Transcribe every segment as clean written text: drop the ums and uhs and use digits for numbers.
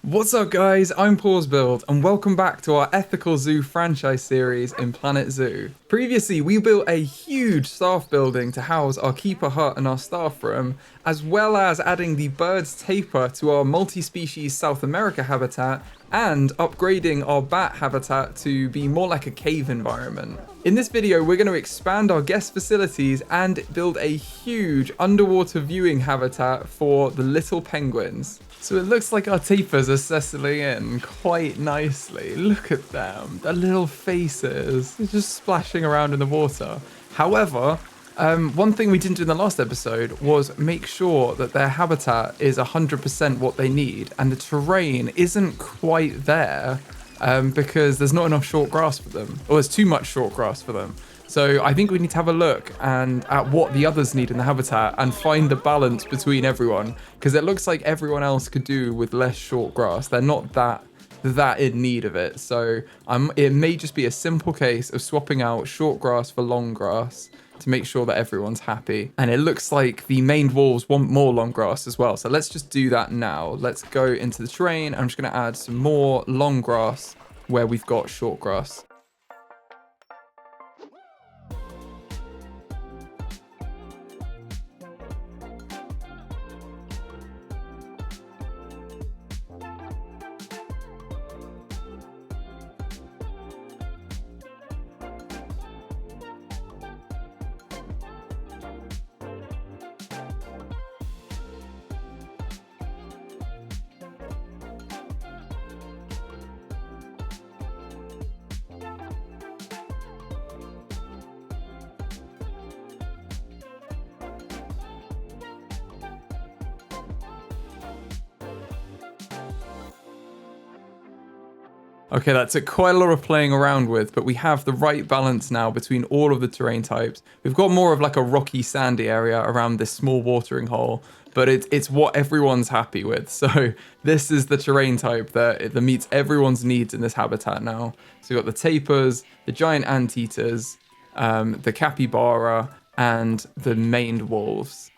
What's up guys, I'm PawsBuild and welcome back to our Ethical Zoo franchise series in Planet Zoo. Previously we built a huge staff building to house our keeper hut and our staff room, as well as adding the bird's taper to our multi-species South America habitat and upgrading our bat habitat to be more like a cave environment. In this video we're going to expand our guest facilities and build a huge underwater viewing habitat for the little penguins. So it looks like our tapers are settling in quite nicely. Look at them, their little faces. They're just splashing around in the water. However, one thing we didn't do in the last episode was make sure that their habitat is 100% what they need, and the terrain isn't quite there because there's not enough short grass for them, or there's too much short grass for them. So I think we need to have a look at what the others need in the habitat and find the balance between everyone, because it looks like everyone else could do with less short grass. They're not that in need of it. So it may just be a simple case of swapping out short grass for long grass to make sure that everyone's happy. And it looks like the maned wolves want more long grass as well. So let's just do that now. Let's go into the terrain. I'm just going to add some more long grass where we've got short grass. Okay, that took quite a lot of playing around with, but we have the right balance now between all of the terrain types. We've got more of like a rocky, sandy area around this small watering hole, but it's what everyone's happy with. So this is the terrain type that meets everyone's needs in this habitat now. So we've got the tapers, the giant anteaters, the capybara, and the maned wolves.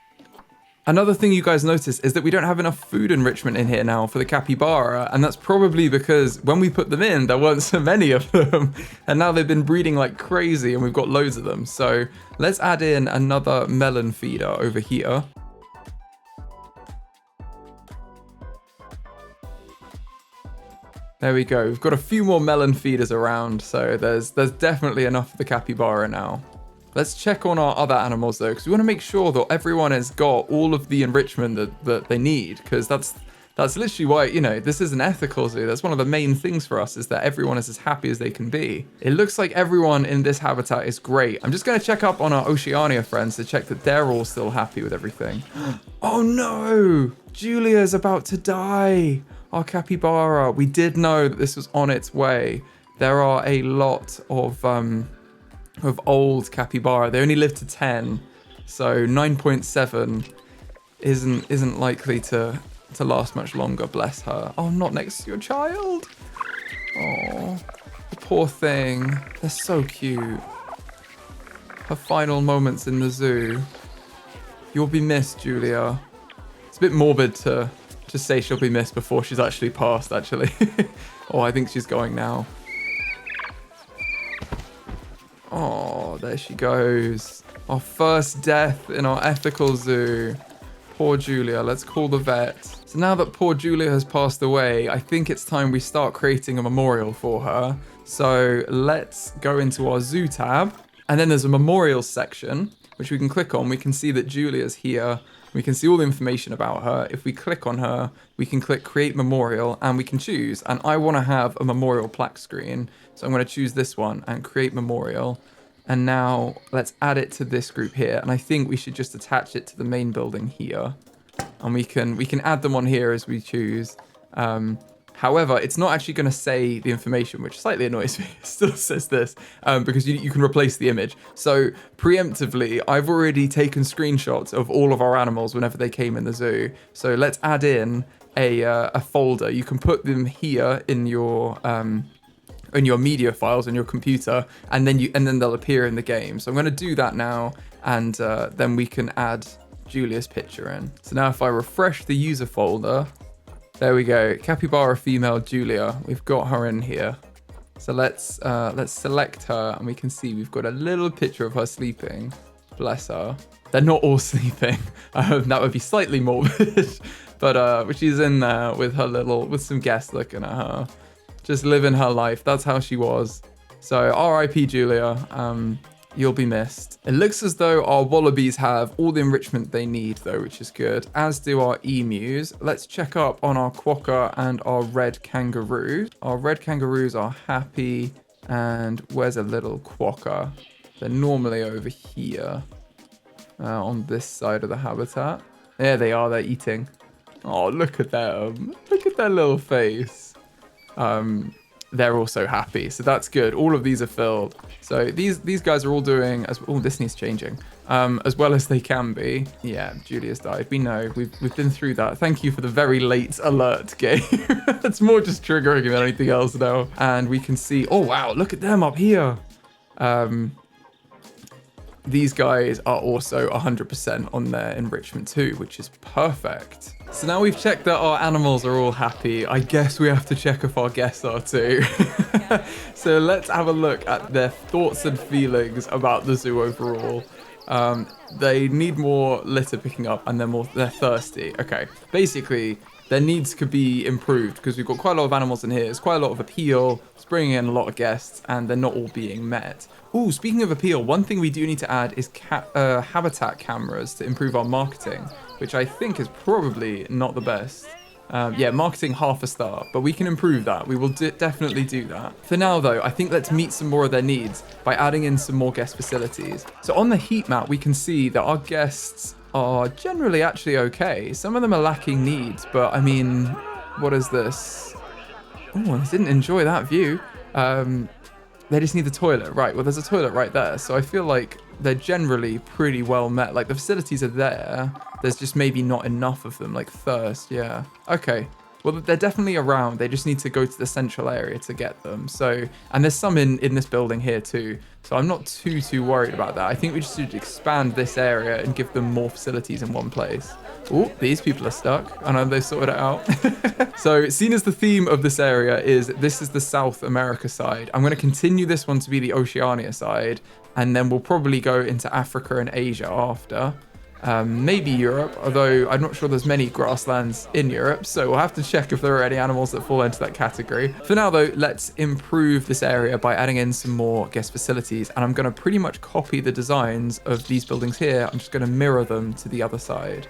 Another thing you guys notice is that we don't have enough food enrichment in here now for the capybara, and that's probably because when we put them in, there weren't so many of them, and now they've been breeding like crazy and we've got loads of them. So let's add in another melon feeder over here. There we go, we've got a few more melon feeders around, so there's definitely enough for the capybara now. Let's check on our other animals though, because we want to make sure that everyone has got all of the enrichment that they need, because that's literally why, you know, this is an ethical zoo. That's one of the main things for us, is that everyone is as happy as they can be. It looks like everyone in this habitat is great. I'm just going to check up on our Oceania friends to check that they're all still happy with everything. Oh no! Julia's about to die! Our capybara. We did know that this was on its way. There are a lot of old capybara. They only live to 10, so 9.7 isn't likely to last much longer. Bless her. Oh, not next to your child. Oh, the poor thing. They're so cute. Her final moments in the zoo. You'll be missed, Julia. It's a bit morbid to just say she'll be missed before she's actually passed, actually. Oh, I think she's going now. Oh, there she goes. Our first death in our ethical zoo. Poor Julia. Let's call the vet. So now that poor Julia has passed away, I think it's time we start creating a memorial for her. So let's go into our zoo tab. And then there's a memorial section, which we can click on. We can see that Julia's here. We can see all the information about her. If we click on her, we can click create memorial and we can choose. And I want to have a memorial plaque screen. So I'm going to choose this one and create memorial. And now let's add it to this group here. And I think we should just attach it to the main building here. And we can add them on here as we choose. However, it's not actually going to say the information, which slightly annoys me. It still says this because you can replace the image. So preemptively, I've already taken screenshots of all of our animals whenever they came in the zoo. So let's add in a folder. You can put them here in your media files on your computer, and then they'll appear in the game. So I'm going to do that now, and then we can add Julia's picture in. So now if I refresh the user folder, There we go. Capybara female Julia. We've got her in here. So let's select her, and we can see we've got a little picture of her sleeping. Bless her. They're not all sleeping. That would be slightly morbid. But she's in there with with some guests looking at her. Just living her life. That's how she was. So R.I.P. Julia. You'll be missed. It looks as though our wallabies have all the enrichment they need though, which is good, as do our emus. Let's check up on our quokka and our red kangaroo. Our red kangaroos are happy, and where's a little quokka? They're normally over here, on this side of the habitat. There they are, they're eating. Oh, look at them. Look at their little face. They're also happy, so that's good. All of these are filled. So these guys are all doing as oh, this needs changing. As well as they can be. Yeah, Julia's died. We know. We've been through that. Thank you for the very late alert game. It's more just triggering than anything else now. And we can see, oh wow, look at them up here. These guys are also 100% on their enrichment too, which is perfect. So now we've checked that our animals are all happy. I guess we have to check if our guests are too. So let's have a look at their thoughts and feelings about the zoo overall. They need more litter picking up, and they're thirsty. Okay, basically their needs could be improved because we've got quite a lot of animals in here. It's quite a lot of appeal. It's bringing in a lot of guests, and they're not all being met. Ooh, speaking of appeal, one thing we do need to add is habitat cameras to improve our marketing, which I think is probably not the best. Yeah, marketing half a star, but we can improve that. We will definitely do that. For now, though, I think let's meet some more of their needs by adding in some more guest facilities. So on the heat map, we can see that our guests are generally actually okay. Some of them are lacking needs, but I mean, what is this? Oh, I didn't enjoy that view. They just need the toilet, right? Well, there's a toilet right there, so I feel like they're generally pretty well met. Like, the facilities are there. There's just maybe not enough of them, like thirst, yeah. Okay, well, they're definitely around. They just need to go to the central area to get them. So, and there's some in this building here too. So I'm not too worried about that. I think we just should expand this area and give them more facilities in one place. Oh, these people are stuck. I know they sorted it out. So, seeing as the theme of this area is the South America side, I'm going to continue this one to be the Oceania side, and then we'll probably go into Africa and Asia after. Maybe Europe, although I'm not sure there's many grasslands in Europe, so we'll have to check if there are any animals that fall into that category. For now, though, let's improve this area by adding in some more guest facilities, and I'm going to pretty much copy the designs of these buildings here. I'm just going to mirror them to the other side.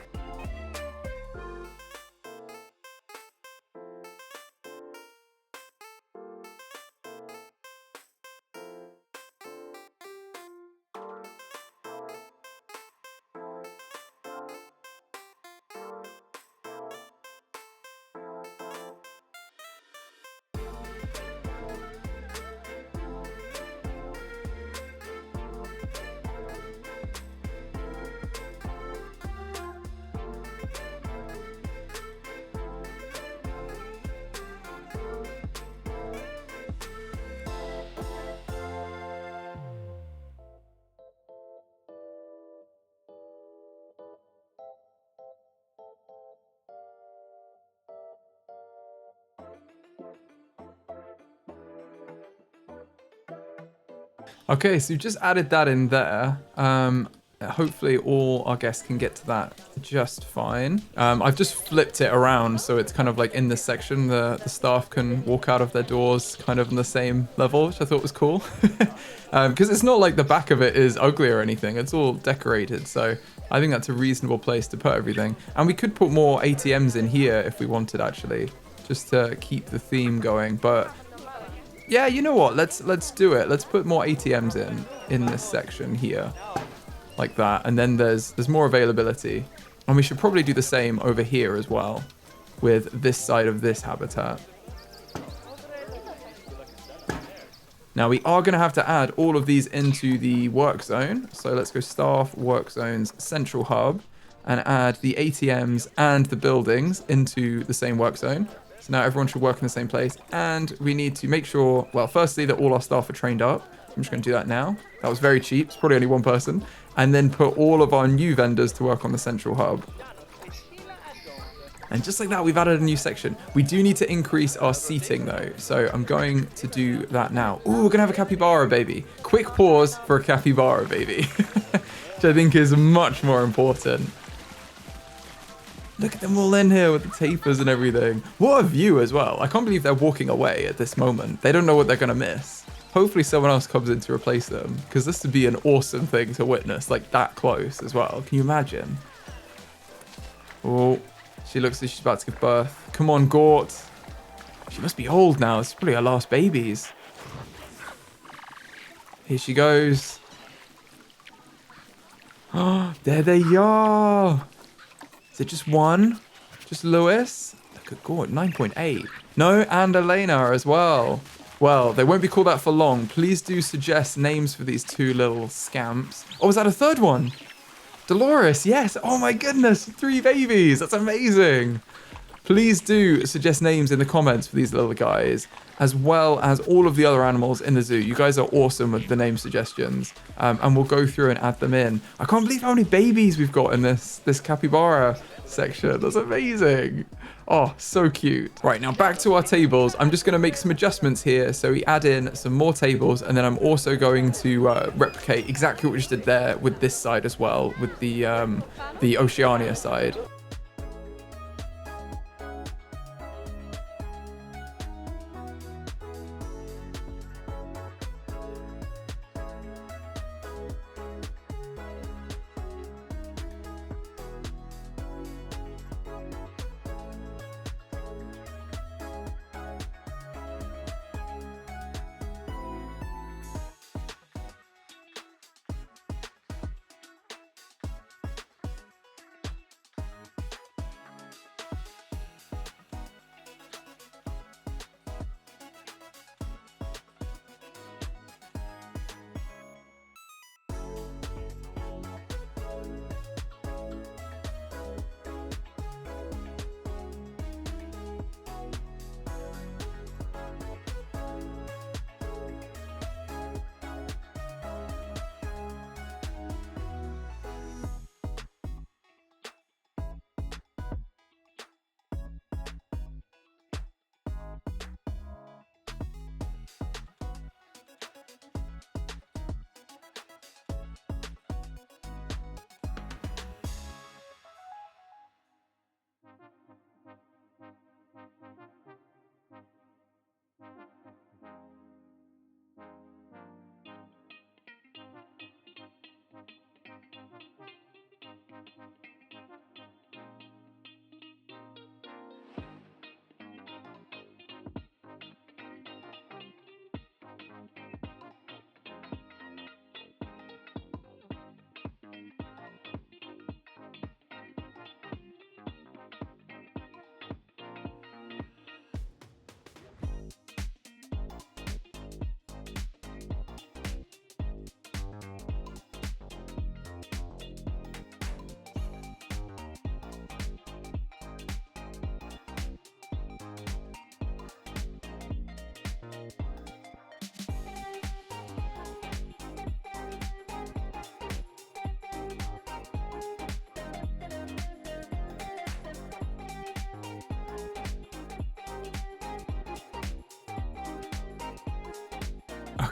Okay, so we've just added that in there. Hopefully all our guests can get to that just fine. I've just flipped it around so it's kind of like in this section, the staff can walk out of their doors kind of on the same level, which I thought was cool. Because it's not like the back of it is ugly or anything. It's all decorated, so I think that's a reasonable place to put everything. And we could put more ATMs in here if we wanted, actually, just to keep the theme going. But yeah, you know what? Let's do it. Let's put more ATMs in this section here, like that. And then there's more availability. And we should probably do the same over here as well, with this side of this habitat. Now we are going to have to add all of these into the work zone. So let's go staff, work zones, central hub, and add the ATMs and the buildings into the same work zone. So now everyone should work in the same place, and we need to make sure, well, firstly, that all our staff are trained up. I'm just going to do that now. That was very cheap. It's probably only one person. And then put all of our new vendors to work on the central hub. And just like that, we've added a new section. We do need to increase our seating though. So I'm going to do that now. Ooh, we're gonna have a capybara baby. Quick pause for a capybara baby, which I think is much more important. Look at them all in here with the tapers and everything. What a view as well. I can't believe they're walking away at this moment. They don't know what they're gonna miss. Hopefully someone else comes in to replace them, because this would be an awesome thing to witness, like that close as well. Can you imagine? Oh, she looks like she's about to give birth. Come on, Gort. She must be old now. It's probably her last babies. Here she goes. Oh, there they are. Is it just one? Just Lewis? Look at Gort, 9.8. No, and Elena as well. Well, they won't be called that for long. Please do suggest names for these two little scamps. Oh, is that a third one? Dolores, yes. Oh my goodness, 3 babies. That's amazing. Please do suggest names in the comments for these little guys, as well as all of the other animals in the zoo. You guys are awesome with the name suggestions, and we'll go through and add them in. I can't believe how many babies we've got in this capybara section. That's amazing. Oh, so cute. Right, now back to our tables. I'm just going to make some adjustments here. So we add in some more tables, and then I'm also going to replicate exactly what we just did there with this side as well, with the Oceania side.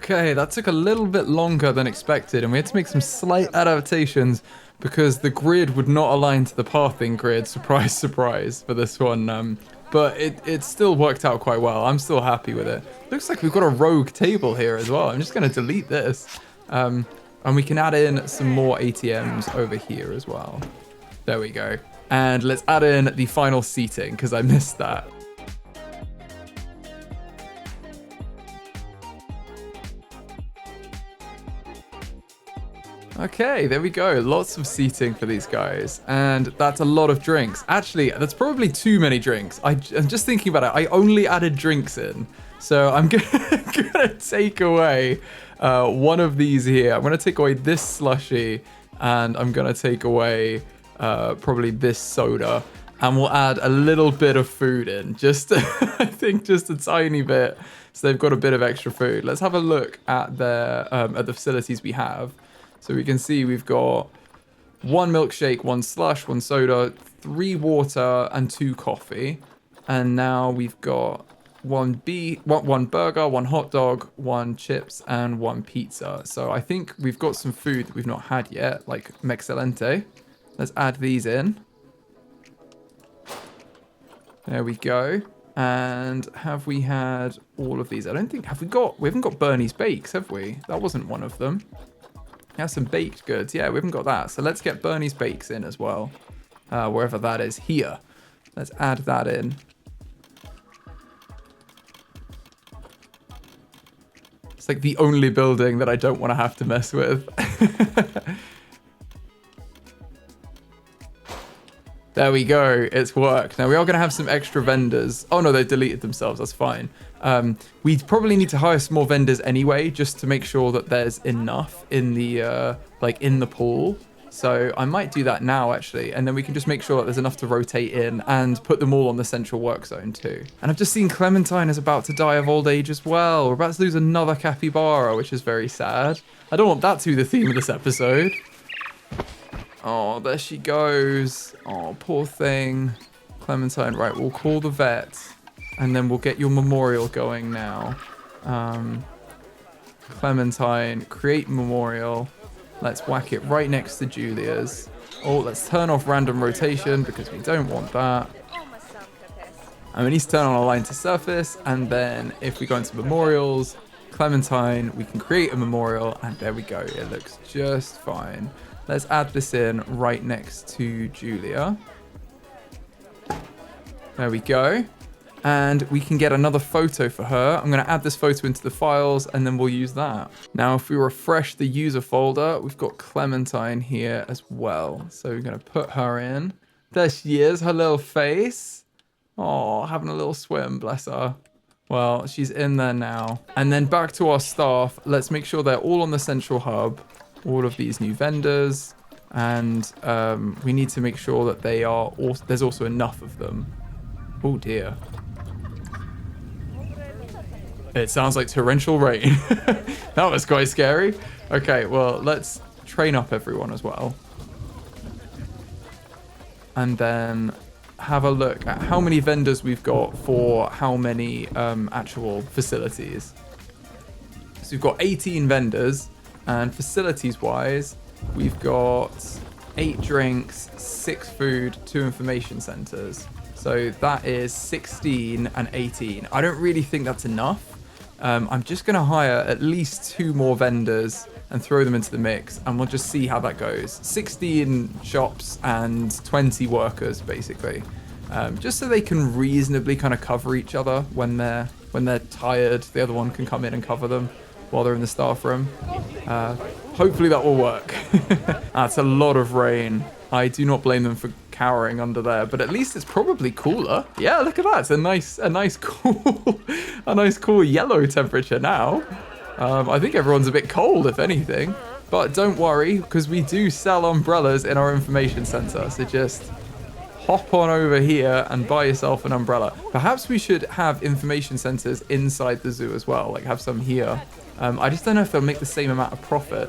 Okay, that took a little bit longer than expected, and we had to make some slight adaptations because the grid would not align to the pathing grid. Surprise, surprise for this one. But it still worked out quite well. I'm still happy with it. Looks like we've got a rogue table here as well. I'm just going to delete this. And we can add in some more ATMs over here as well. There we go. And let's add in the final seating because I missed that. Okay, there we go. Lots of seating for these guys. And that's a lot of drinks. Actually, that's probably too many drinks. I'm just thinking about it. I only added drinks in. So I'm gonna take away one of these here. I'm going to take away this slushy. And I'm going to take away probably this soda. And we'll add a little bit of food in. Just, I think just a tiny bit. So they've got a bit of extra food. Let's have a look at the facilities we have. So we can see we've got 1 milkshake, 1 slush, 1 soda, 3 water, and 2 coffee. And now we've got 1 burger, 1 hot dog, 1 chips, and 1 pizza. So I think we've got some food that we've not had yet, like Mexcellente. Let's add these in. There we go. And have we had all of these? I don't think, we haven't got Bernie's Bakes, have we? That wasn't one of them. We have some baked goods. Yeah, we haven't got that. So let's get Bernie's Bakes in as well. Wherever that is, here. Let's add that in. It's like the only building that I don't want to have to mess with. There we go. It's worked. Now we are going to have some extra vendors. Oh no, they deleted themselves. That's fine. We probably need to hire some more vendors anyway, just to make sure that there's enough in the in the pool. So I might do that now actually, and then we can just make sure that there's enough to rotate in and put them all on the central work zone too. And I've just seen Clementine is about to die of old age as well. We're about to lose another capybara, which is very sad. I don't want that to be the theme of this episode. Oh, there she goes. Oh, poor thing. Clementine, right, we'll call the vet and then we'll get your memorial going now. Clementine, create memorial. Let's whack it right next to Julia's. Oh, let's turn off random rotation because we don't want that. And we need to turn on align to surface. And then if we go into memorials, Clementine, we can create a memorial and there we go. It looks just fine. Let's add this in right next to Julia. There we go. And we can get another photo for her. I'm going to add this photo into the files and then we'll use that. Now, if we refresh the user folder, we've got Clementine here as well. So we're going to put her in. There she is, her little face. Oh, having a little swim, bless her. Well, she's in there now. And then back to our staff. Let's make sure they're all on the central hub. All of these new vendors. And we need to make sure that they are also, there's also enough of them. Oh dear. It sounds like torrential rain. That was quite scary. Okay, well, let's train up everyone as well. And then have a look at how many vendors we've got for how many actual facilities. So we've got 18 vendors, and facilities-wise, we've got 8 drinks, 6 food, 2 information centers. So that is 16 and 18. I don't really think that's enough. I'm just going to hire at least 2 more vendors and throw them into the mix, and we'll just see how that goes. 16 shops and 20 workers, basically. Just so they can reasonably kind of cover each other when they're tired. The other one can come in and cover them while they're in the staff room. Hopefully that will work. That's a lot of rain. I do not blame them for cowering under there, but at least it's probably cooler. Yeah, look at that. It's a nice cool yellow temperature now. I think everyone's a bit cold, if anything. But don't worry, because we do sell umbrellas in our information center. So just hop on over here and buy yourself an umbrella. Perhaps we should have information centers inside the zoo as well, like have some here. I just don't know if they'll make the same amount of profit.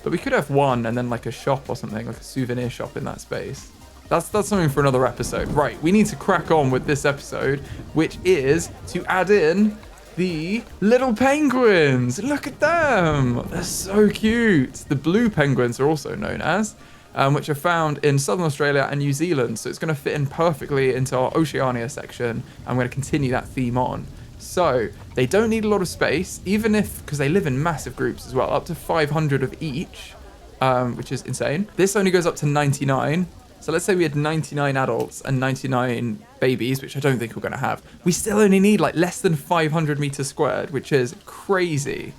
But we could have one and then like a shop or something, like a souvenir shop in that space. That's something for another episode. Right, we need to crack on with this episode, which is to add in the little penguins. Look at them. They're so cute. The blue penguins are also known as, which are found in Southern Australia and New Zealand. So it's going to fit in perfectly into our Oceania section. I'm going to continue that theme on. So they don't need a lot of space, even if, because they live in massive groups as well, up to 500 of each, which is insane. This only goes up to 99. So let's say we had 99 adults and 99 babies, which I don't think we're going to have. We still only need like less than 500 meters squared, which is crazy.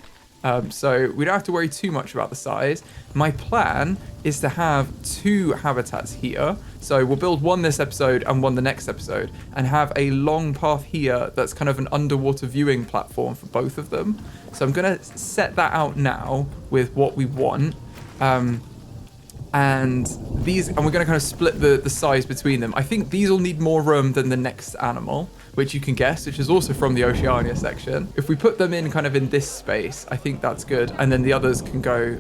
So we don't have to worry too much about the size. My plan is to have 2 habitats here. So we'll build one this episode and one the next episode, and have a long path here that's kind of an underwater viewing platform for both of them. So I'm going to set that out now with what we want. And we're going to kind of split the size between them. I think these will need more room than the next animal, which you can guess, which is also from the Oceania section. If we put them in kind of in this space, I think that's good. And then the others can go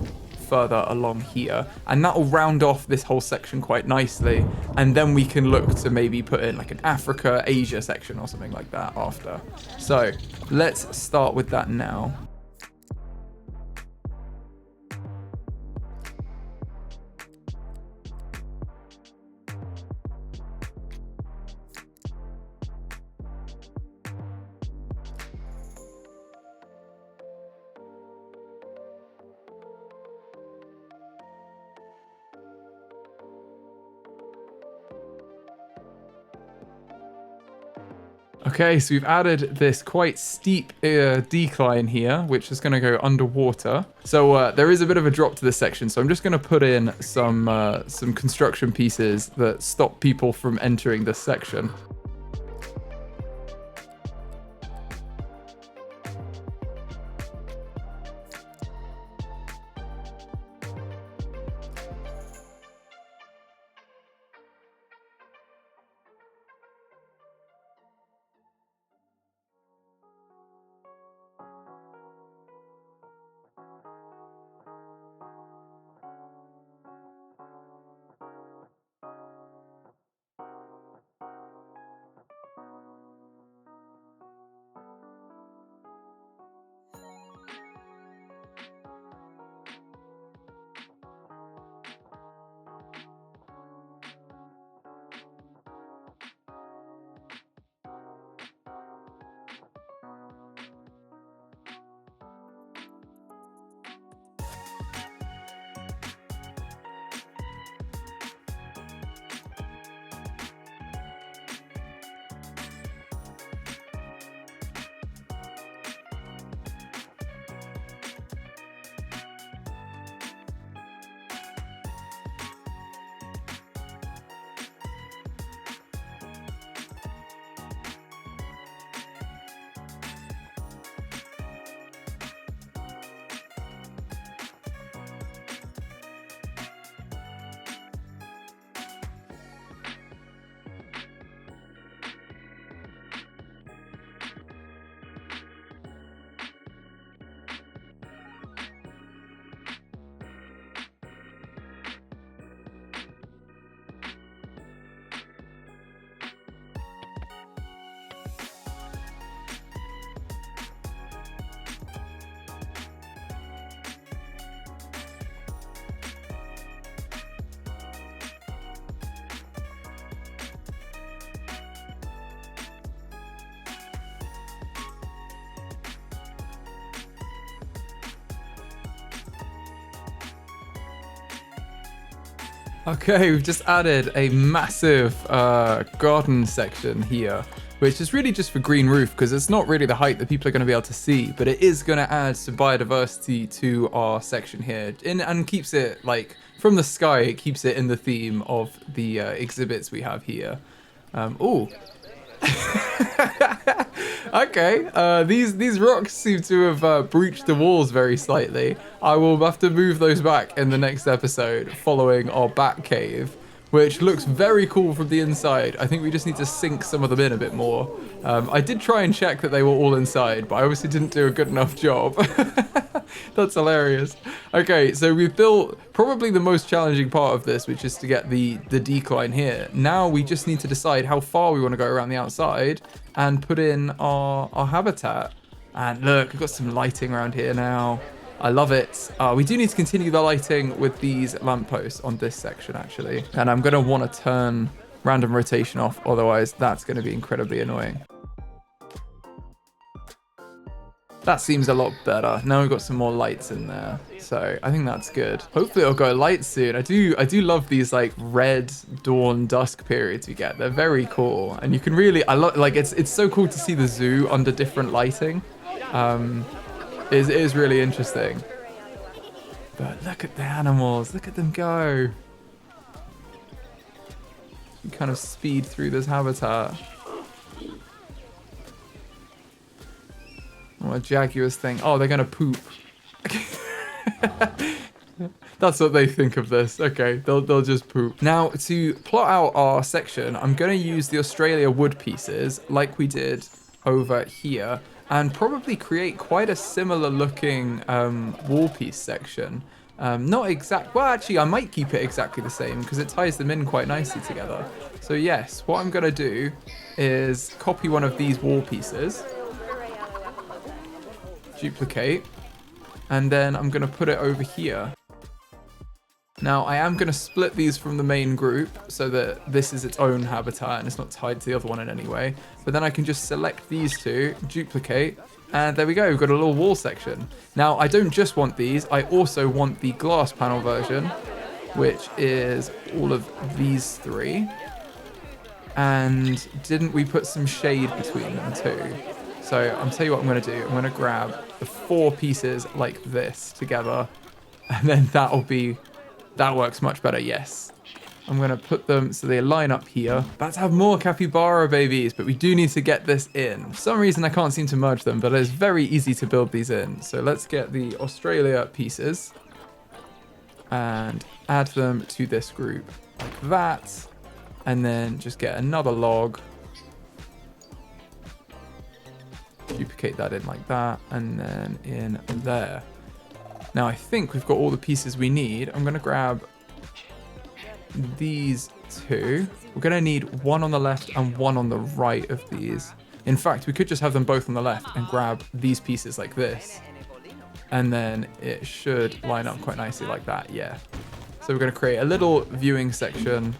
further along here, and that will round off this whole section quite nicely, and then we can look to maybe put in like an Africa, Asia section or something like that after. So let's start with that now. Okay, so we've added this quite steep decline here, which is going to go underwater. So there is a bit of a drop to this section. So I'm just going to put in some construction pieces that stop people from entering this section. Okay, we've just added a massive garden section here, which is really just for green roof because it's not really the height that people are going to be able to see, but it is going to add some biodiversity to our section here and keeps it, like, from the sky, it keeps it in the theme of the exhibits we have here. Ooh. Okay, these rocks seem to have breached the walls very slightly. I will have to move those back in the next episode following our bat cave, which looks very cool from the inside. I think we just need to sink some of them in a bit more. I did try and check that they were all inside, but I obviously didn't do a good enough job. That's hilarious. Okay, so we've built probably the most challenging part of this, which is to get the decline here. Now we just need to decide how far we want to go around the outside and put in our habitat. And look, we've got some lighting around here now. I love it. We do need to continue the lighting with these lampposts on this section, actually. And I'm going to want to turn random rotation off, otherwise that's going to be incredibly annoying. That seems a lot better. Now we've got some more lights in there, so I think that's good. Hopefully it'll go light soon. I do love these like red dawn dusk periods we get. They're very cool, and you can really like it's so cool to see the zoo under different lighting. It is really interesting. But look at the animals. Look at them go. You kind of speed through this habitat. Oh, a jaguar's thing. Oh, they're gonna poop. That's what they think of this. Okay, they'll just poop. Now, to plot out our section, I'm gonna use the Australia wood pieces like we did over here, and probably create quite a similar looking wall piece section. Not exact, well actually I might keep it exactly the same because it ties them in quite nicely together. So yes, what I'm gonna do is copy one of these wall pieces, duplicate, and then I'm gonna put it over here. Now I am gonna split these from the main group so that this is its own habitat and it's not tied to the other one in any way. But then I can just select these two, duplicate, and there we go, we've got a little wall section. Now I don't just want these, I also want the glass panel version, which is all of these three. And didn't we put some shade between them too? So I'll tell you what I'm gonna do. I'm gonna grab the 4 pieces like this together, and then that works much better, yes. I'm gonna put them so they line up here. About to have more capybara babies, but we do need to get this in. For some reason I can't seem to merge them, but it's very easy to build these in. So let's get the Australia pieces and add them to this group like that. And then just get another log, duplicate that in like that, and then in there. Now I think we've got all the pieces we need. I'm gonna grab these 2. We're gonna need one on the left and one on the right of these. In fact, we could just have them both on the left and grab these pieces like this. And then it should line up quite nicely like that, yeah. So we're gonna create a little viewing section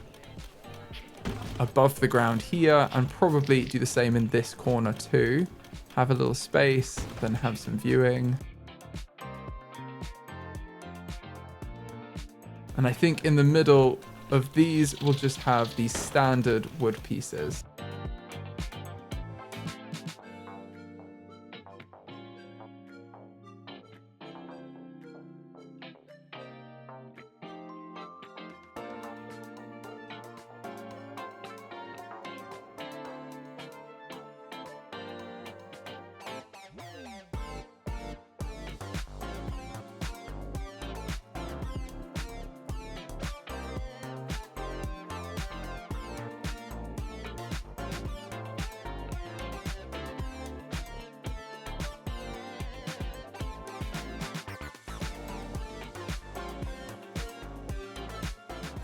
above the ground here, and probably do the same in this corner too. Have a little space, then have some viewing. And I think in the middle of these, we'll just have these standard wood pieces.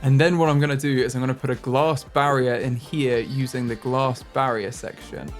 And then what I'm going to do is I'm going to put a glass barrier in here using the glass barrier section.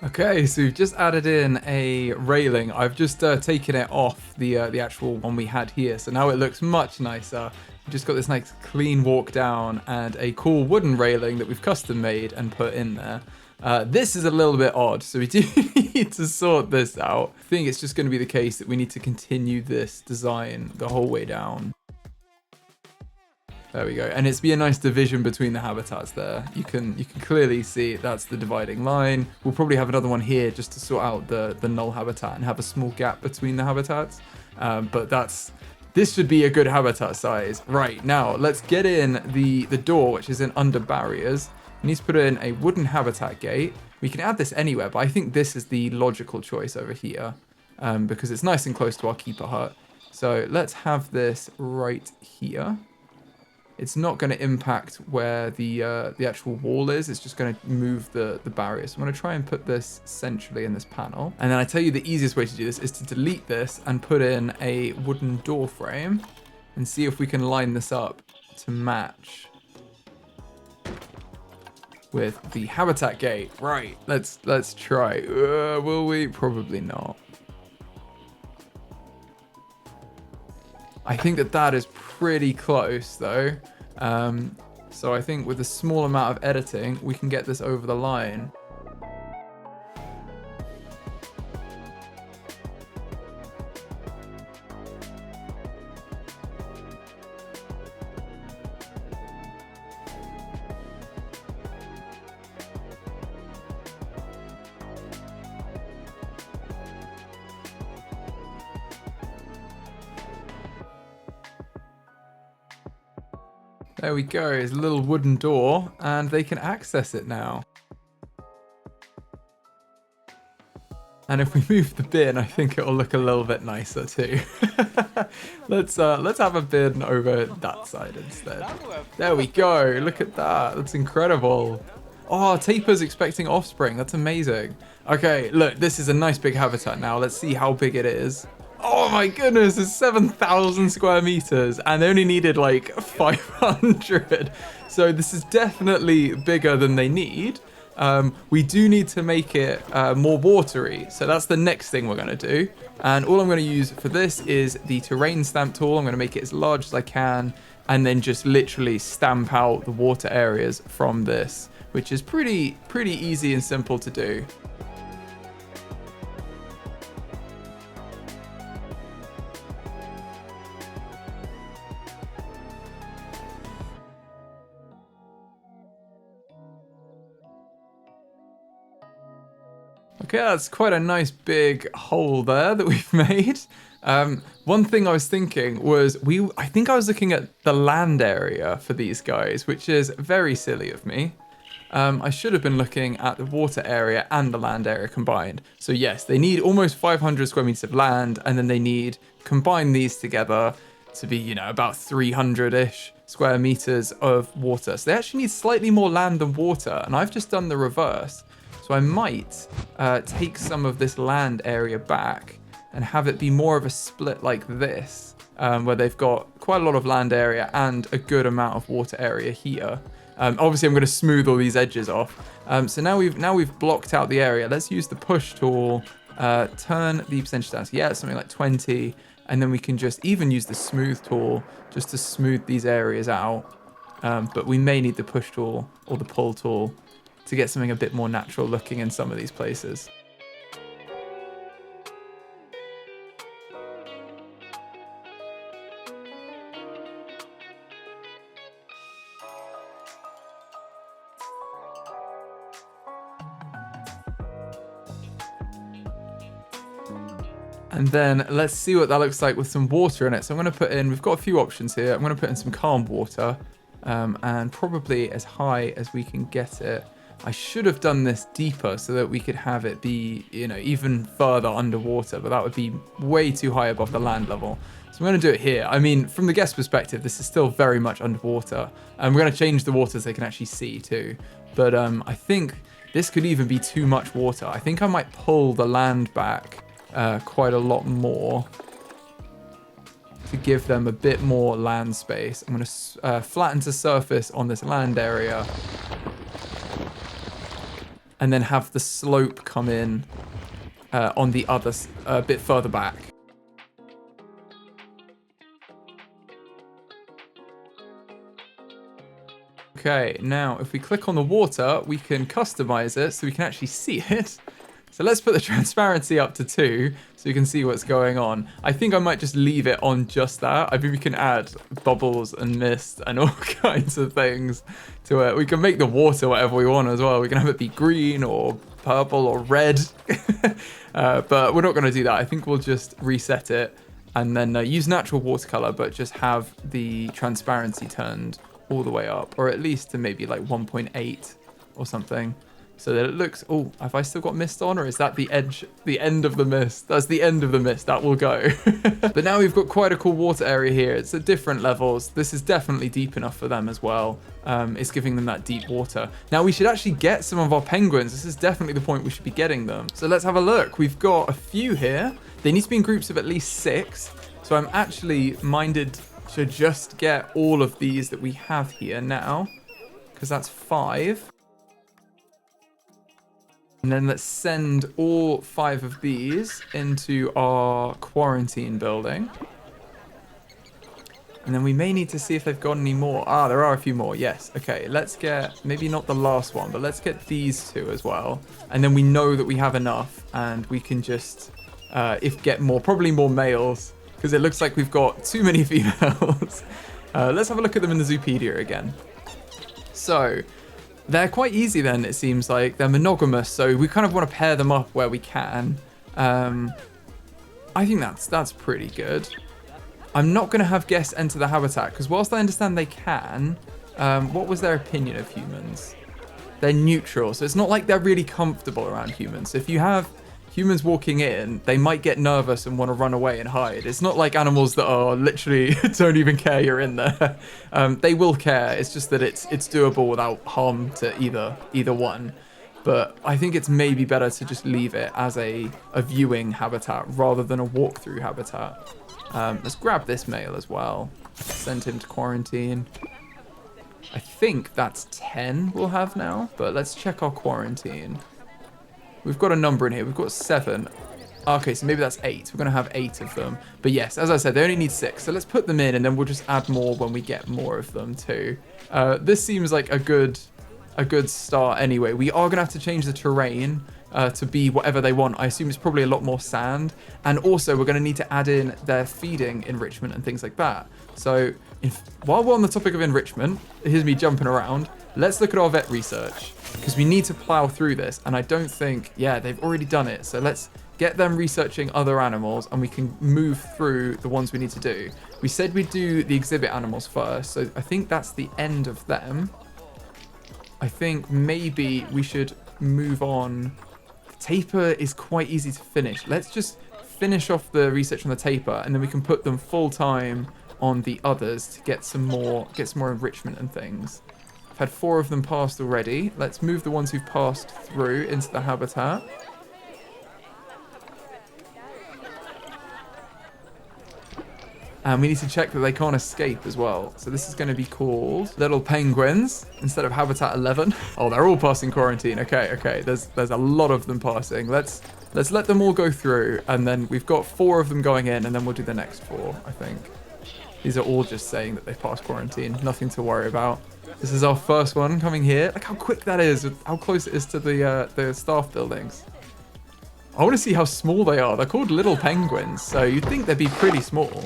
Okay, so we've just added in a railing. I've just taken it off the actual one we had here, so now it looks much nicer. We've just got this nice clean walk down and a cool wooden railing that we've custom made and put in there. This is a little bit odd, so we do need to sort this out. I think it's just going to be the case that we need to continue this design the whole way down. There we go, and it's be a nice division between the habitats there. You can clearly see that's the dividing line. We'll probably have another one here just to sort out the null habitat and have a small gap between the habitats. But that's This should be a good habitat size. Right, now let's get in the door, which is in under barriers. We need to put in a wooden habitat gate. We can add this anywhere, but I think this is the logical choice over here because it's nice and close to our keeper hut. So let's have this right here. It's not going to impact where the actual wall is. It's just going to move the barrier. So I'm going to try and put this centrally in this panel. And then I tell you the easiest way to do this is to delete this and put in a wooden door frame and see if we can line this up to match with the habitat gate. Right, let's try. Will we? Probably not. I think that is pretty close though. So I think with a small amount of editing, we can get this over the line. There we go, it's a little wooden door and they can access it now. And if we move the bin, I think it'll look a little bit nicer too. Let's have a bin over that side instead. There we go, look at that, that's incredible. Oh, Taper's expecting offspring, that's amazing. Okay, look, this is a nice big habitat now. Let's see how big it is. Oh my goodness, it's 7,000 square meters and they only needed like 500. So this is definitely bigger than they need. We do need to make it more watery. So that's the next thing we're going to do. And all I'm going to use for this is the terrain stamp tool. I'm going to make it as large as I can and then just literally stamp out the water areas from this, which is pretty easy and simple to do. Okay, that's quite a nice big hole there that we've made. One thing I was thinking was I think I was looking at the land area for these guys, which is very silly of me. I should have been looking at the water area and the land area combined. So yes, they need almost 500 square meters of land, and then they need, combine these together to be, you know, about 300-ish square meters of water. So they actually need slightly more land than water, and I've just done the reverse. So I might take some of this land area back and have it be more of a split like this, where they've got quite a lot of land area and a good amount of water area here. Obviously, I'm going to smooth all these edges off. So now we've blocked out the area. Let's use the push tool, turn the percentage down. So yeah, something like 20, and then we can just even use the smooth tool just to smooth these areas out. But we may need the push tool or the pull tool to get something a bit more natural looking in some of these places. And then let's see what that looks like with some water in it. So I'm going to put in, we've got a few options here. I'm going to put in some calm water and probably as high as we can get it. I should have done this deeper so that we could have it be, you know, even further underwater, but that would be way too high above the land level. So I'm going to do it here. I mean, from the guest perspective, this is still very much underwater. And we're going to change the water so they can actually see too. But I think this could even be too much water. I think I might pull the land back quite a lot more to give them a bit more land space. I'm going to flatten to surface on this land area and then have the slope come in on the other bit further back. Okay, now if we click on the water, we can customize it so we can actually see it. So let's put the transparency up to 2 so you can see what's going on. I think I might just leave it on just that. I mean, we can add bubbles and mist and all kinds of things to it. We can make the water whatever we want as well. We can have it be green or purple or red. But we're not going to do that. I think we'll just reset it and then use natural watercolor, but just have the transparency turned all the way up, or at least to maybe like 1.8 or something, so that it looks, oh, have I still got mist on, or is that the edge, the end of the mist? That's the end of the mist, that will go. But now we've got quite a cool water area here. It's at different levels. This is definitely deep enough for them as well. It's giving them that deep water. Now we should actually get some of our penguins. This is definitely the point we should be getting them. So let's have a look. We've got a few here. They need to be in groups of at least 6. So I'm actually minded to just get all of these that we have here now, because that's 5. And then let's send all 5 of these into our quarantine building. And then we may need to see if they've got any more. Ah, there are a few more, yes. Okay, let's get, maybe not the last one, but let's get these 2 as well. And then we know that we have enough, and we can just, get more, probably more males, because it looks like we've got too many females. Let's have a look at them in the Zoopedia again. So, they're quite easy then, it seems like. They're monogamous, so we kind of want to pair them up where we can. I think that's pretty good. I'm not going to have guests enter the habitat, because whilst I understand they can, what was their opinion of humans? They're neutral, so it's not like they're really comfortable around humans. So if you have humans walking in, they might get nervous and want to run away and hide. It's not like animals that are literally don't even care you're in there. They will care. It's just that it's doable without harm to either one. But I think it's maybe better to just leave it as a viewing habitat rather than a walkthrough habitat. Let's grab this male as well. Send him to quarantine. I think that's 10 we'll have now, but let's check our quarantine. We've got a number in here. We've got 7. Okay, so maybe that's 8. We're going to have 8 of them. But yes, as I said, they only need 6. So let's put them in, and then we'll just add more when we get more of them too. This seems like a good start anyway. We are going to have to change the terrain to be whatever they want. I assume it's probably a lot more sand. And also, we're going to need to add in their feeding enrichment and things like that. So while we're on the topic of enrichment, here's me jumping around. Let's look at our vet research, because we need to plow through this. And I don't think, yeah, they've already done it. So let's get them researching other animals, and we can move through the ones we need to do. We said we'd do the exhibit animals first. So I think that's the end of them. I think maybe we should move on. The tapir is quite easy to finish. Let's just finish off the research on the tapir, and then we can put them full time on the others to get some more enrichment and things. I've had 4 of them passed already. Let's move the ones who've passed through into the habitat. And we need to check that they can't escape as well. So this is going to be called Little Penguins instead of Habitat 11. Oh, they're all passing quarantine. Okay. There's a lot of them passing. Let's let them all go through, and then we've got 4 of them going in, and then we'll do the next 4, I think. These are all just saying that they've passed quarantine. Nothing to worry about. This is our first one coming here. Look how quick that is, how close it is to the staff buildings. I want to see how small they are. They're called Little Penguins, so you'd think they'd be pretty small.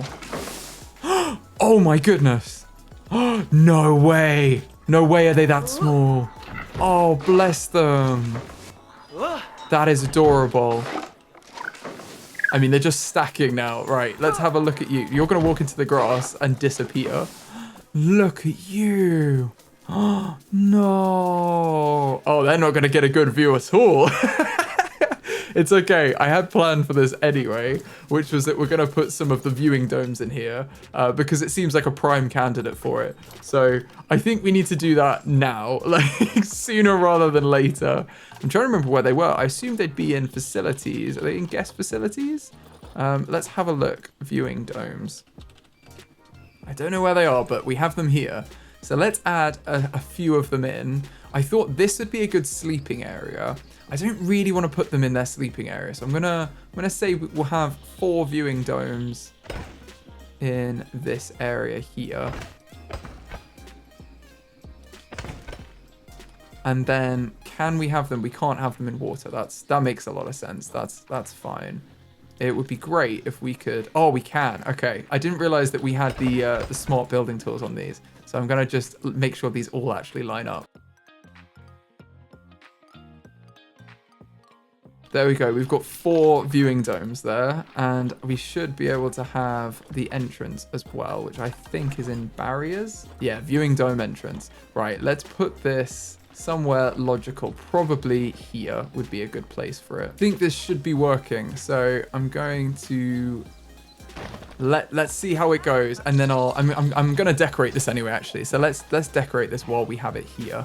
Oh my goodness. No way. No way are they that small. Oh, bless them. That is adorable. I mean, they're just stacking now. Right, let's have a look at you. You're going to walk into the grass and disappear. Look at you. Oh, no. Oh, they're not going to get a good view at all. It's okay. I had planned for this anyway, which was that we're going to put some of the viewing domes in here because it seems like a prime candidate for it. So I think we need to do that now, like sooner rather than later. I'm trying to remember where they were. I assumed they'd be in facilities. Are they in guest facilities? Let's have a look. Viewing domes. I don't know where they are, but we have them here. So let's add a few of them in. I thought this would be a good sleeping area. I don't really want to put them in their sleeping area, so I'm gonna say we'll have 4 viewing domes in this area here. And then can we have them? We can't have them in water. That makes a lot of sense. That's fine. It would be great if we could. Oh, we can. Okay, I didn't realize that we had the smart building tools on these, so I'm gonna just make sure these all actually line up. There we go. We've got 4 viewing domes there, and we should be able to have the entrance as well, which I think is in barriers. Yeah, viewing dome entrance. Right, let's put this somewhere logical. Probably here would be a good place for it. I think this should be working, so I'm going to let's see how it goes, and then I'm gonna decorate this anyway, actually. So let's decorate this while we have it here.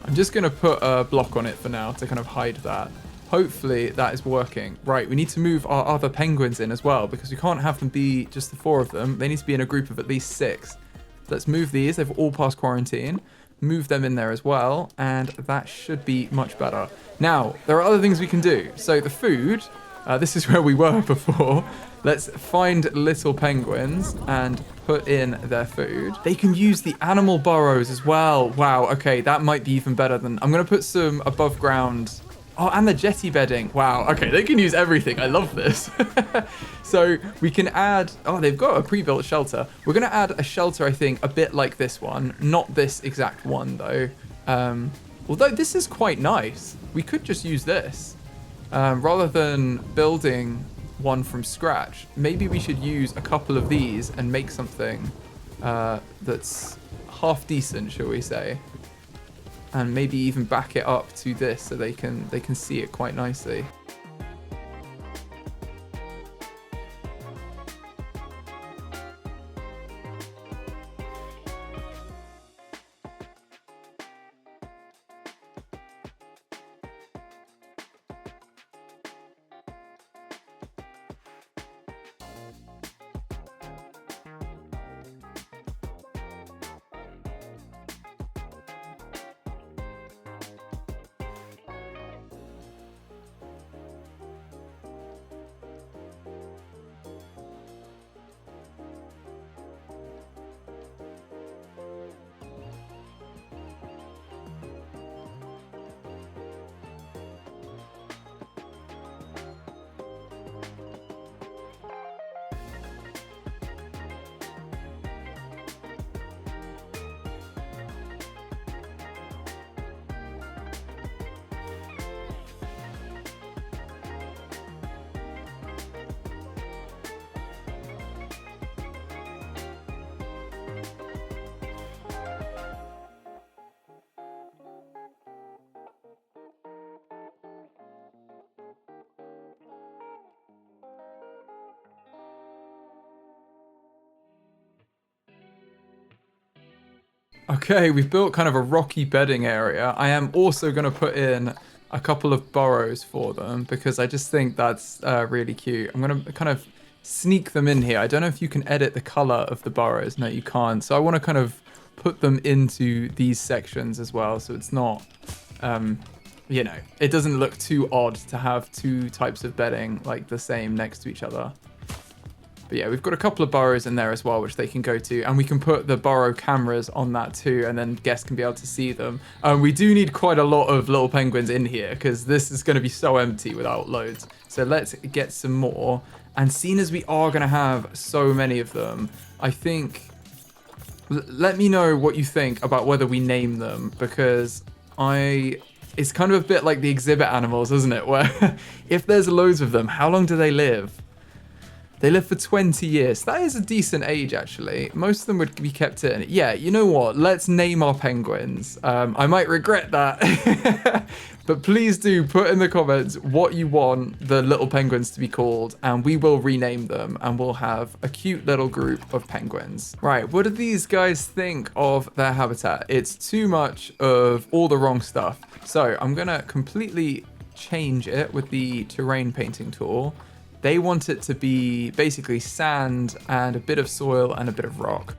I'm just going to put a block on it for now to kind of hide that. Hopefully that is working. Right, we need to move our other penguins in as well, because we can't have them be just the 4 of them. They need to be in a group of at least 6. Let's move these. They've all passed quarantine. Move them in there as well, and that should be much better. Now, there are other things we can do. So the food, this is where we were before. Let's find little penguins and put in their food. They can use the animal burrows as well. Wow, okay, that might be even better than... I'm going to put some above ground... Oh, and the jetty bedding. Wow, okay, they can use everything. I love this. So we can add... Oh, they've got a pre-built shelter. We're going to add a shelter, I think, a bit like this one. Not this exact one, though. Although this is quite nice. We could just use this. Rather than building one from scratch, maybe we should use a couple of these and make something that's half decent, shall we say, and maybe even back it up to this so they can see it quite nicely. Okay, we've built kind of a rocky bedding area. I am also going to put in a couple of burrows for them because I just think that's really cute. I'm going to kind of sneak them in here. I don't know if you can edit the color of the burrows. No, you can't. So I want to kind of put them into these sections as well. So it's not, you know, it doesn't look too odd to have 2 types of bedding like the same next to each other. But yeah, we've got a couple of burrows in there as well, which they can go to. And we can put the burrow cameras on that too, and then guests can be able to see them. We do need quite a lot of little penguins in here, because this is going to be so empty without loads. So let's get some more. And seeing as we are going to have so many of them, I think... Let me know what you think about whether we name them, because it's kind of a bit like the exhibit animals, isn't it? Where if there's loads of them, how long do they live? They live for 20 years. That is a decent age, actually. Most of them would be kept in. Yeah, you know what? Let's name our penguins. I might regret that. But please do put in the comments what you want the little penguins to be called, and we will rename them, and we'll have a cute little group of penguins. Right, what do these guys think of their habitat? It's too much of all the wrong stuff. So I'm going to completely change it with the terrain painting tool. They want it to be basically sand and a bit of soil and a bit of rock.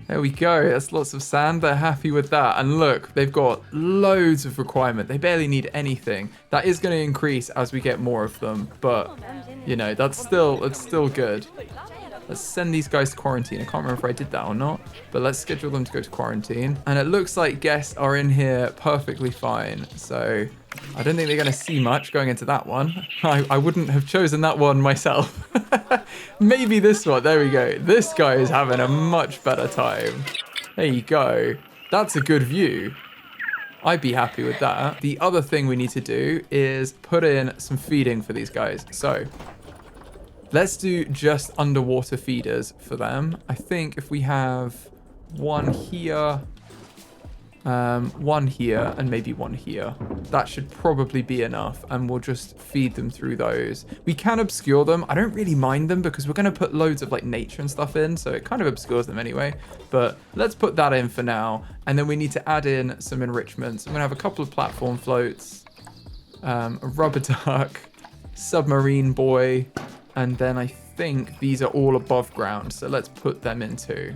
There we go, that's lots of sand. They're happy with that. And look, they've got loads of requirement. They barely need anything. That is going to increase as we get more of them, but you know, it's still good. Let's send these guys to quarantine. I can't remember if I did that or not, but let's schedule them to go to quarantine. And it looks like guests are in here perfectly fine. So I don't think they're going to see much going into that one. I wouldn't have chosen that one myself. Maybe this one. There we go. This guy is having a much better time. There you go. That's a good view. I'd be happy with that. The other thing we need to do is put in some feeding for these guys. So let's do just underwater feeders for them. I think if we have one here, and maybe one here, that should probably be enough, and we'll just feed them through those. We can obscure them. I don't really mind them because we're going to put loads of like nature and stuff in, so it kind of obscures them anyway, but let's put that in for now. And then we need to add in some enrichments. I'm going to have a couple of platform floats, a rubber duck, submarine boy, and then I think these are all above ground, so let's put them in too.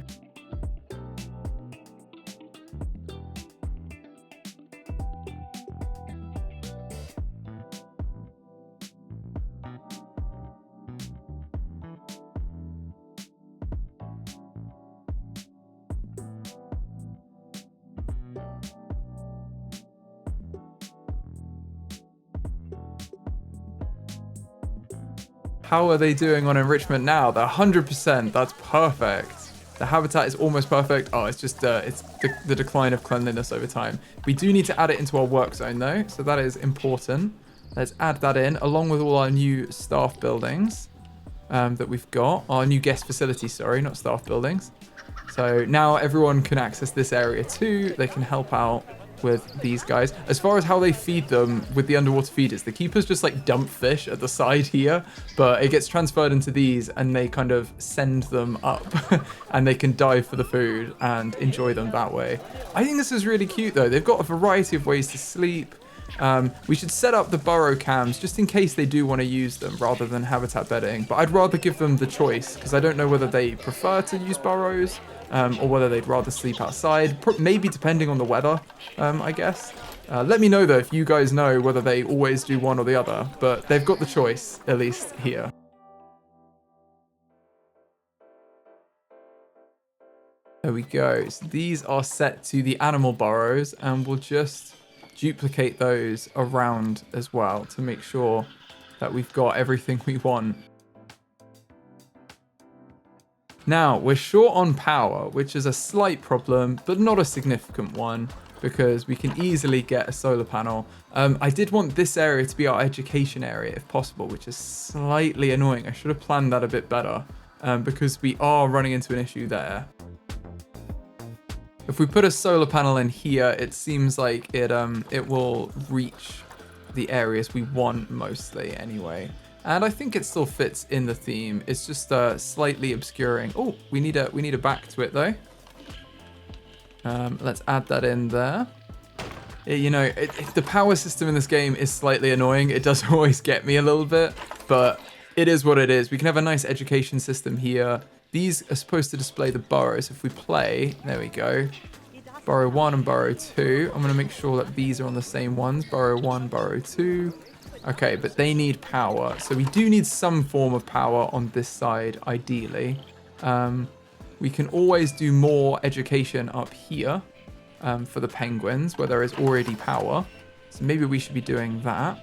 How are they doing on enrichment now? They're 100%. That's perfect. The habitat is almost perfect. Oh, it's just it's the decline of cleanliness over time. We do need to add it into our work zone though, so that is important. Let's add that in along with all our new staff buildings that we've got. Our new guest facilities, sorry, not staff buildings. So now everyone can access this area too. They can help out with these guys. As far as how they feed them with the underwater feeders, the keepers just like dump fish at the side here, but it gets transferred into these and they kind of send them up and they can dive for the food and enjoy them that way. I think this is really cute though. They've got a variety of ways to sleep. We should set up the burrow cams just in case they do want to use them rather than habitat bedding, but I'd rather give them the choice because I don't know whether they prefer to use burrows or whether they'd rather sleep outside, maybe depending on the weather, I guess. Let me know though if you guys know whether they always do one or the other, but they've got the choice, at least here. There we go. So these are set to the animal burrows, and we'll just duplicate those around as well to make sure that we've got everything we want. Now, we're short on power, which is a slight problem, but not a significant one, because we can easily get a solar panel. I did want this area to be our education area, if possible, which is slightly annoying. I should have planned that a bit better, because we are running into an issue there. If we put a solar panel in here, it seems like it will reach the areas we want mostly anyway. And I think it still fits in the theme. It's just slightly obscuring. Oh, we need a back to it though. Let's add that in there. The power system in this game is slightly annoying. It does always get me a little bit, but it is what it is. We can have a nice education system here. These are supposed to display the burrows. If we play, there we go. Burrow 1 and burrow 2. I'm going to make sure that these are on the same ones. Burrow 1, burrow 2. Okay, but they need power. So we do need some form of power on this side, ideally. We can always do more education up here for the penguins, where there is already power. So maybe we should be doing that.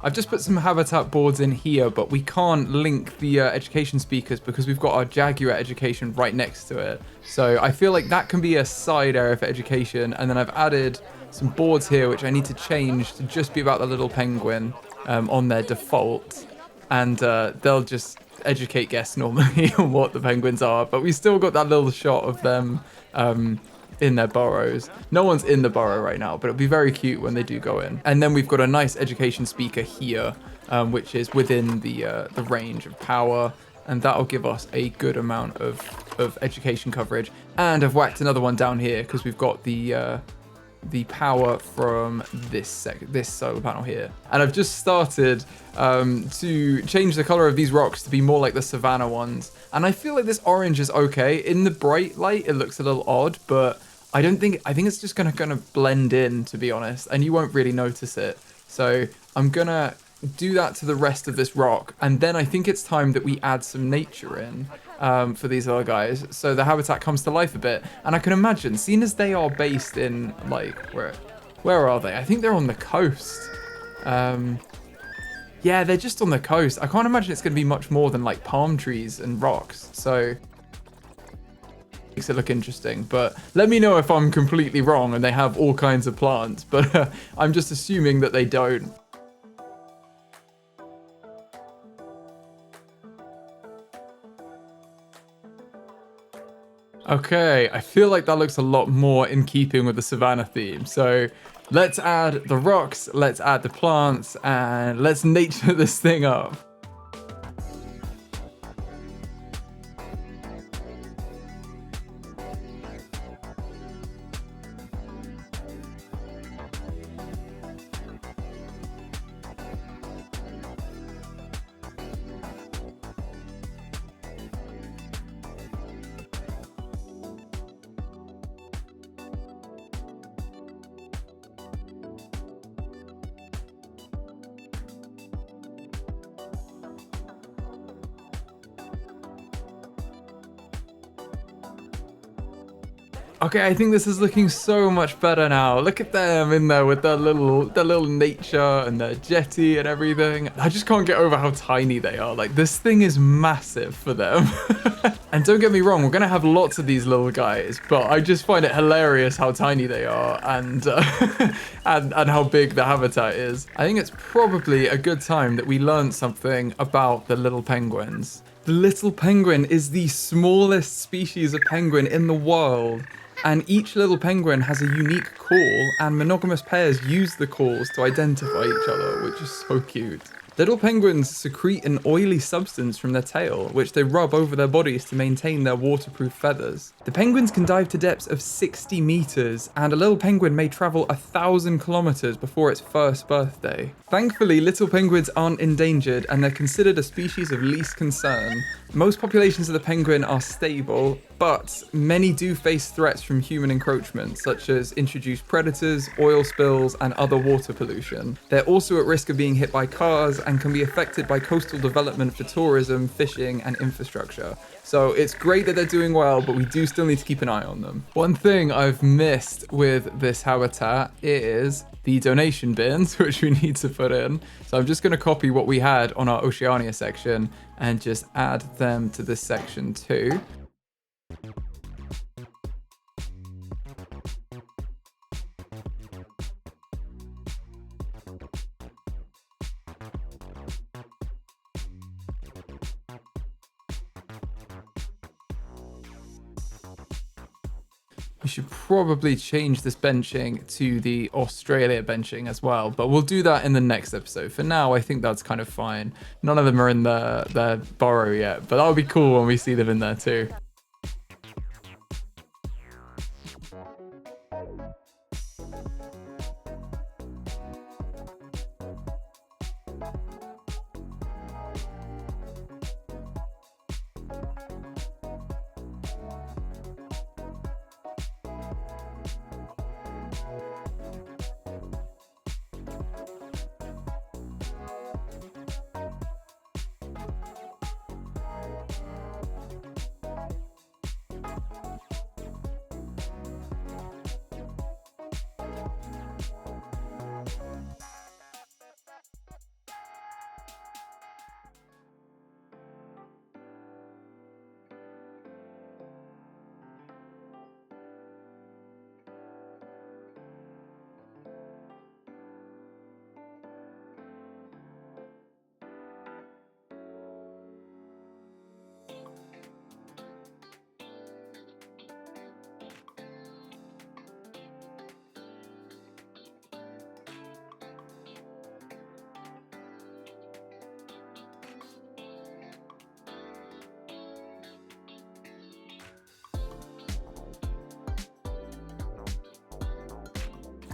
I've just put some habitat boards in here, but we can't link the education speakers because we've got our Jaguar education right next to it. So I feel like that can be a side area for education. And then I've added some boards here, which I need to change to just be about the little penguin on their default. And they'll just educate guests normally on what the penguins are. But we still got that little shot of them in their burrows. No one's in the burrow right now, but it'll be very cute when they do go in. And then we've got a nice education speaker here, which is within the range of power, and that'll give us a good amount of education coverage. And I've whacked another one down here because we've got the power from this solar panel here. And I've just started to change the color of these rocks to be more like the savanna ones. And I feel like this orange is okay. In the bright light, it looks a little odd, but I think it's just gonna blend in, to be honest, and you won't really notice it. So I'm gonna do that to the rest of this rock, and then I think it's time that we add some nature in for these other guys, so the habitat comes to life a bit. And I can imagine, seeing as they are based in, like, where are they? I think they're on the coast. Yeah, they're just on the coast. I can't imagine it's going to be much more than like palm trees and rocks, so makes it look interesting. But let me know if I'm completely wrong and they have all kinds of plants, but I'm just assuming that they don't. Okay, I feel like that looks a lot more in keeping with the savannah theme. So let's add the rocks, let's add the plants, and let's nature this thing up. Okay, I think this is looking so much better now. Look at them in there with their little nature and their jetty and everything. I just can't get over how tiny they are. Like, this thing is massive for them. And don't get me wrong, we're gonna have lots of these little guys, but I just find it hilarious how tiny they are and and how big the habitat is. I think it's probably a good time that we learn something about the little penguins. The little penguin is the smallest species of penguin in the world. And each little penguin has a unique call, and monogamous pairs use the calls to identify each other, which is so cute. Little penguins secrete an oily substance from their tail, which they rub over their bodies to maintain their waterproof feathers. The penguins can dive to depths of 60 meters, and a little penguin may travel 1,000 kilometers before its first birthday. Thankfully, little penguins aren't endangered, and they're considered a species of least concern. Most populations of the penguin are stable, but many do face threats from human encroachment, such as introduced predators, oil spills, and other water pollution. They're also at risk of being hit by cars and can be affected by coastal development for tourism, fishing, and infrastructure. So it's great that they're doing well, but we do still need to keep an eye on them. One thing I've missed with this habitat is the donation bins, which we need to put in. So I'm just going to copy what we had on our Oceania section and just add them to this section too. We should probably change this benching to the Australia benching as well, but we'll do that in the next episode. For now, I think that's kind of fine. None of them are in their burrow yet, but that'll be cool when we see them in there too.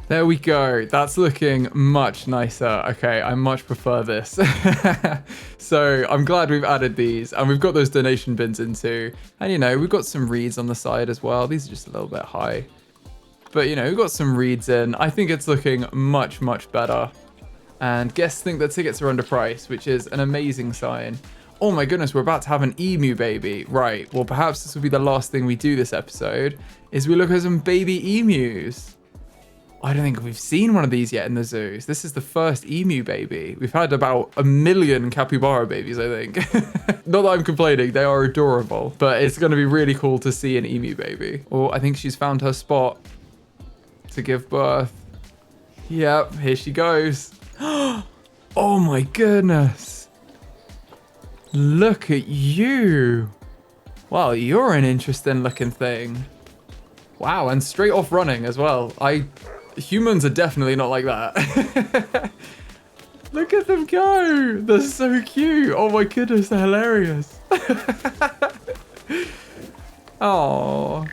There we go. That's looking much nicer. Okay, I much prefer this. So I'm glad we've added these, and we've got those donation bins in too. And you know, we've got some reeds on the side as well. These are just a little bit high. But you know, we've got some reeds in. I think it's looking much, much better. And guests think that tickets are underpriced, which is an amazing sign. Oh my goodness, we're about to have an emu baby. Right, well perhaps this will be the last thing we do this episode, is we look at some baby emus. I don't think we've seen one of these yet in the zoos. This is the first emu baby. We've had about 1 million capybara babies, I think. Not that I'm complaining, they are adorable, but it's gonna be really cool to see an emu baby. Oh, I think she's found her spot to give birth. Yep, here she goes. Oh my goodness. Look at you. Wow, you're an interesting looking thing. Wow, and straight off running as well. Humans are definitely not like that. Look at them go. They're so cute. Oh my goodness, they're hilarious. Oh,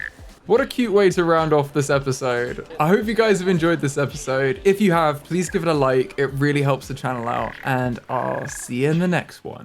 what a cute way to round off this episode. I hope you guys have enjoyed this episode. If you have, please give it a like. It really helps the channel out, and I'll see you in the next one.